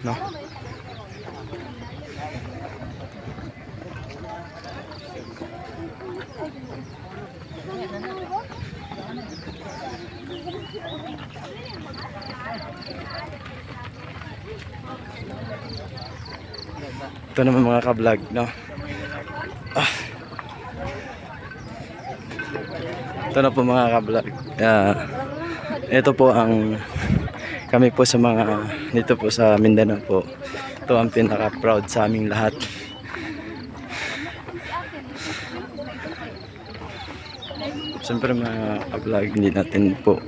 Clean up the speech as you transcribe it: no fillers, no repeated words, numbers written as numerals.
no? Ito naman mga ka-vlog, no? Ito na po mga ka-vlog. Ito po ang kami po sa mga dito po sa Mindanao po. Ito ang pinaka-proud sa aming lahat. Siyempre mga ka-vlog, hindi natin po